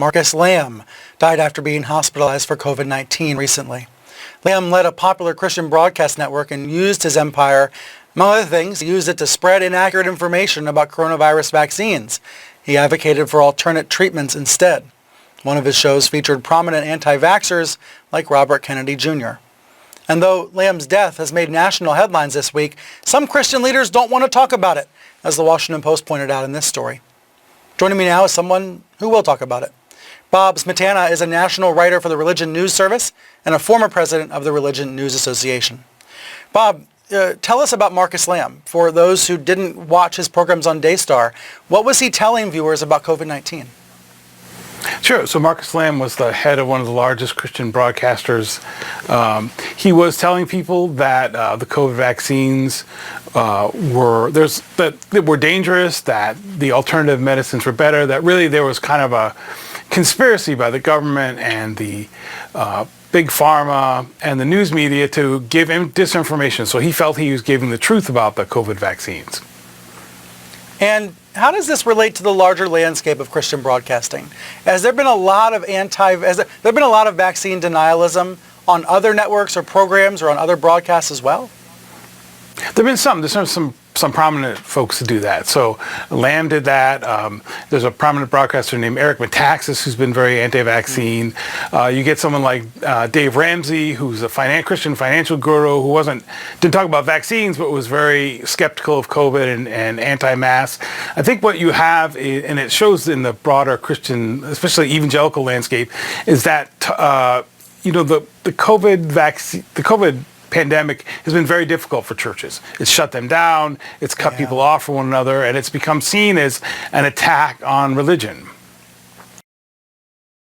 Marcus Lamb died after being hospitalized for COVID-19 recently. Lamb led a popular Christian broadcast network and used his empire, among other things, he used it to spread inaccurate information about coronavirus vaccines. He advocated for alternate treatments instead. One of his shows featured prominent anti-vaxxers like Robert Kennedy Jr. And though Lamb's death has made national headlines this week, some Christian leaders don't want to talk about it, as the Washington Post pointed out in this story. Joining me now is someone who will talk about it. Bob Smetana is a national writer for the Religion News Service and a former president of the Religion News Association. Bob, tell us about Marcus Lamb. For those who didn't watch his programs on Daystar, what was he telling viewers about COVID-19? Sure. So Marcus Lamb was the head of one of the largest Christian broadcasters. He was telling people that the COVID vaccines were dangerous, that the alternative medicines were better, that really there was kind of a conspiracy by the government and the big pharma and the news media to give him disinformation. So he felt he was giving the truth about the COVID vaccines. And how does this relate to the larger landscape of Christian broadcasting? Has there been a lot of vaccine denialism on other networks or programs or on other broadcasts as well? There's some prominent folks who do that. So Lamb did that. There's a prominent broadcaster named Eric Metaxas who's been very anti-vaccine. You get someone like Dave Ramsey, who's a Christian financial guru who didn't talk about vaccines, but was very skeptical of COVID and anti-mask. I think what you have, and it shows in the broader Christian, especially evangelical landscape, is that the COVID pandemic has been very difficult for churches. It's shut them down, it's cut people off from one another, and it's become seen as an attack on religion.